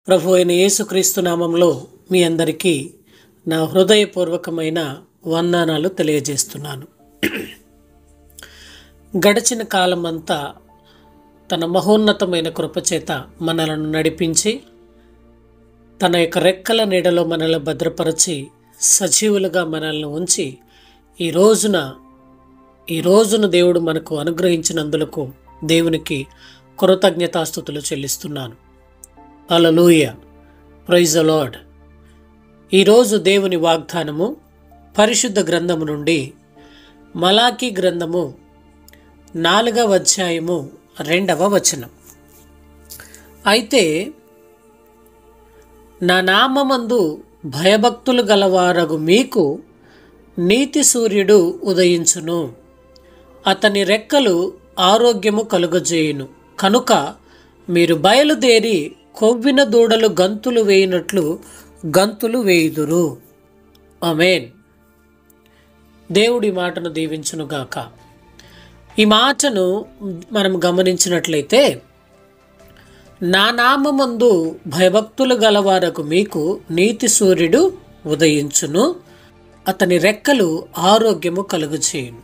ప్రభు అయిన యేసుక్రీస్తు నామంలో మీ అందరికీ నా హృదయపూర్వకమైన వందనాలు తెలియజేస్తున్నాను. గడిచిన కాలమంతా తన మహోన్నతమైన కృపచేత మనలను నడిపించి తన యొక్క రెక్కల నీడలో మనల్ని భద్రపరిచి సజీవులుగా మనల్ని ఉంచి ఈ రోజున దేవుడు మనకు అనుగ్రహించినందులకు దేవునికి కృతజ్ఞతాస్తుతులు చెల్లిస్తున్నాను. హల్లెలూయా, ప్రైజ్ ద లార్డ్. ఈరోజు దేవుని వాగ్దానము పరిశుద్ధ గ్రంథము నుండి మలాకీ గ్రంథము 4వ అధ్యాయము 2వ వచనం. అయితే నా నామమందు భయభక్తులు గలవారగు మీకు నీతి సూర్యుడు ఉదయించును, అతని రెక్కలు ఆరోగ్యము కలుగజేయును, కనుక మీరు బయలుదేరి కొవ్విన దూడలు గంతులు వేయినట్లు గంతులు వేయుదురు. ఆమేన్. దేవుడి మాటను దీవించునుగాక. ఈ మాటను మనం గమనించినట్లయితే, నా నామమందు భయభక్తులు గలవారకు మీకు నీతి సూర్యుడు ఉదయించును, అతని రెక్కలు ఆరోగ్యము కలుగజేయును.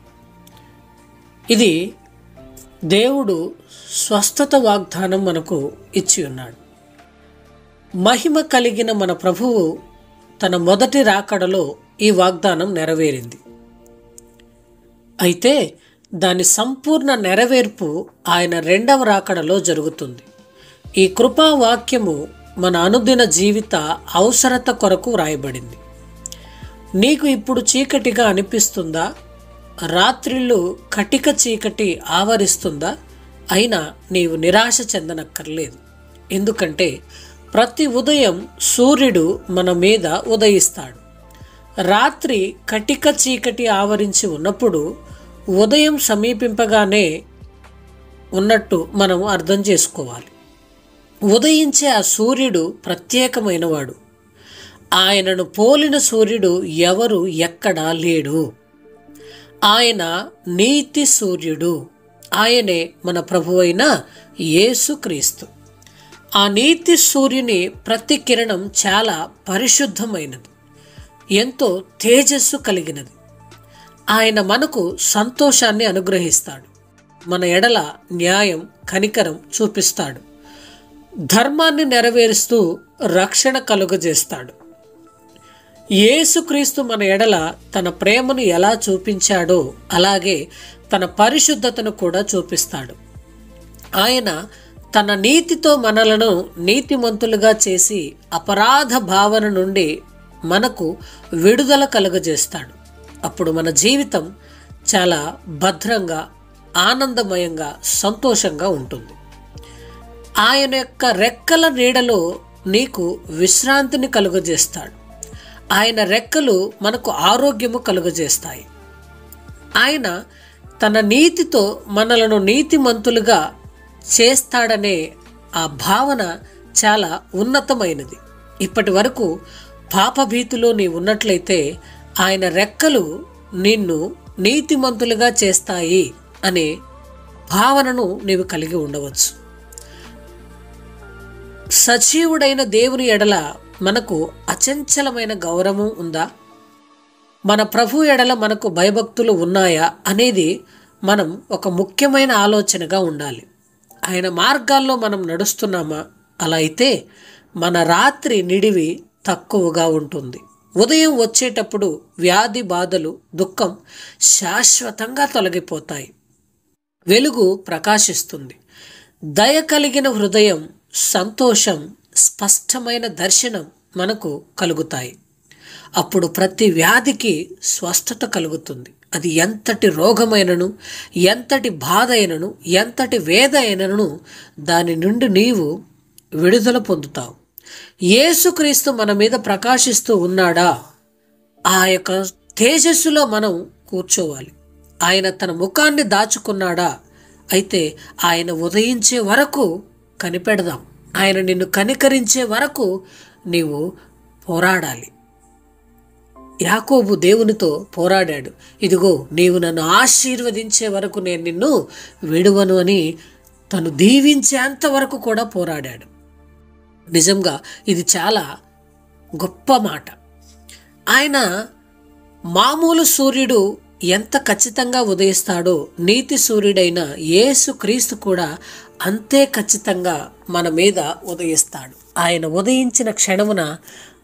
ఇది దేవుడు స్వస్థత వాగ్దానం మనకు ఇచ్చి ఉన్నాడు. మహిమ కలిగిన మన ప్రభువు తన మొదటి రాకడలో ఈ వాగ్దానం నెరవేరింది. అయితే దాని సంపూర్ణ నెరవేర్పు ఆయన 2వ రాకడలో జరుగుతుంది. ఈ కృపావాక్యము మన అనుదిన జీవిత అవసరత కొరకు వ్రాయబడింది. నీకు ఇప్పుడు చీకటిగా అనిపిస్తుందా? రాత్రిళ్ళు కటిక చీకటి ఆవరిస్తుందా? అయినా నీవు నిరాశ చెందనక్కర్లేదు. ఎందుకంటే ప్రతి ఉదయం సూర్యుడు మన మీద ఉదయిస్తాడు. రాత్రి కటిక చీకటి ఆవరించి ఉన్నప్పుడు ఉదయం సమీపింపగానే ఉన్నట్టు మనం అర్థం చేసుకోవాలి. ఉదయించే ఆ సూర్యుడు ప్రత్యేకమైనవాడు. ఆయనను పోలిన సూర్యుడు ఎవరు ఎక్కడా లేడు. ఆయన నీతి సూర్యుడు. ఆయనే మన ప్రభువైన యేసుక్రీస్తు. ఆ నీతి సూర్యుని ప్రతి కిరణం చాలా పరిశుద్ధమైనది, ఎంతో తేజస్సు కలిగినది. ఆయన మనకు సంతోషాన్ని అనుగ్రహిస్తాడు, మన ఎడల న్యాయం కనికరం చూపిస్తాడు, ధర్మాన్ని నెరవేరుస్తూ రక్షణ కలుగజేస్తాడు. యేసుక్రీస్తు మన ఎడల తన ప్రేమను ఎలా చూపించాడో అలాగే తన పరిశుద్ధతను కూడా చూపిస్తాడు. ఆయన తన నీతితో మనలను నీతిమంతులుగా చేసి అపరాధ భావన నుండి మనకు విడుదల కలుగజేస్తాడు. అప్పుడు మన జీవితం చాలా భద్రంగా, ఆనందమయంగా, సంతోషంగా ఉంటుంది. ఆయన యొక్క రెక్కల నీడలో నీకు విశ్రాంతిని కలుగజేస్తాడు. ఆయన రెక్కలు మనకు ఆరోగ్యము కలుగజేస్తాయి. ఆయన తన నీతితో మనలను నీతిమంతులుగా చేస్తాడనే ఆ భావన చాలా ఉన్నతమైనది. ఇప్పటి వరకు పాపభీతిలో నీవు ఉన్నట్లయితే ఆయన రెక్కలు నిన్ను నీతిమంతులుగా చేస్తాయి అనే భావనను నీవు కలిగి ఉండవచ్చు. సజీవుడైన దేవుని ఎడల మనకు అచంచలమైన గౌరవం ఉందా? మన ప్రభు ఎడల మనకు భయభక్తులు ఉన్నాయా అనేది మనం ఒక ముఖ్యమైన ఆలోచనగా ఉండాలి. ఆయన మార్గాల్లో మనం నడుస్తున్నామా? అలా అయితే మన రాత్రి నిడివి తక్కువగా ఉంటుంది. ఉదయం వచ్చేటప్పుడు వ్యాధి బాధలు, దుఃఖం శాశ్వతంగా తొలగిపోతాయి. వెలుగు ప్రకాశిస్తుంది. దయ కలిగిన హృదయం, సంతోషం, స్పష్టమైన దర్శనం మనకు కలుగుతాయి. అప్పుడు ప్రతి వ్యాధికి స్వస్థత కలుగుతుంది. అది ఎంతటి రోగమైనను, ఎంతటి బాధ అయినను, ఎంతటి వేద అయినను దాని నుండి నీవు విడుదల పొందుతావు. యేసుక్రీస్తు మన మీద ప్రకాశిస్తూ ఉన్నాడా? ఆ యొక్క తేజస్సులో మనం కూర్చోవాలి. ఆయన తన ముఖాన్ని దాచుకున్నాడా? అయితే ఆయన ఉదయించే వరకు కనిపెడదాం. ఆయన నిన్ను కనికరించే వరకు నీవు పోరాడాలి. యాకోబు దేవునితో పోరాడాడు. ఇదిగో నీవు నన్ను ఆశీర్వదించే వరకు నేను నిన్ను విడువను అని తను దీవించేంత వరకు కూడా పోరాడాడు. నిజంగా ఇది చాలా గొప్ప మాట. ఆయన మామూలు సూర్యుడు ఎంత ఖచ్చితంగా ఉదయిస్తాడో నీతి సూర్యుడైన యేసు క్రీస్తు కూడా అంతే ఖచ్చితంగా మన మీద ఉదయిస్తాడు. ఆయన ఉదయించిన క్షణమున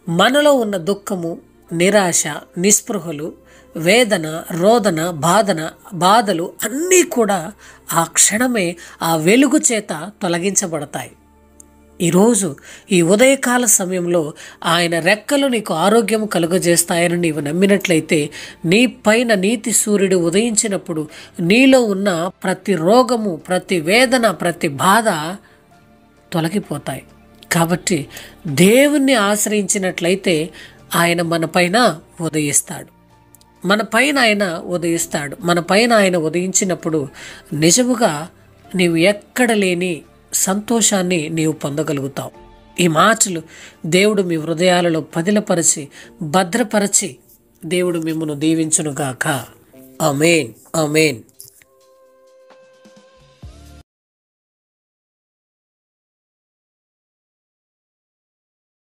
మనలో ఉన్న దుఃఖము, నిరాశ, నిస్పృహలు, వేదన, రోదన, బాధలు అన్నీ కూడా ఆ క్షణమే ఆ వెలుగు చేత తొలగించబడతాయి. ఈరోజు ఈ ఉదయకాల సమయంలో ఆయన రెక్కలు నీకు ఆరోగ్యం కలుగజేస్తాయని నీవు నమ్మినట్లయితే నీ పైన నీతి సూర్యుడు ఉదయించినప్పుడు నీలో ఉన్న ప్రతి రోగము, ప్రతి వేదన, ప్రతి బాధ తొలగిపోతాయి. కాబట్టి దేవుణ్ణి ఆశ్రయించినట్లయితే ఆయన మన పైన ఉదయిస్తాడు. మన పైన ఆయన ఉదయించినప్పుడు నిజముగా నీవు ఎక్కడ లేని సంతోషాన్ని నీవు పొందగలుగుతావు. ఈ మాటలు దేవుడు మీ హృదయాలలో పదిలపరిచి భద్రపరచి దేవుడు మిమ్మల్ని దీవించునుగాక. ఆమేన్, ఆమేన్.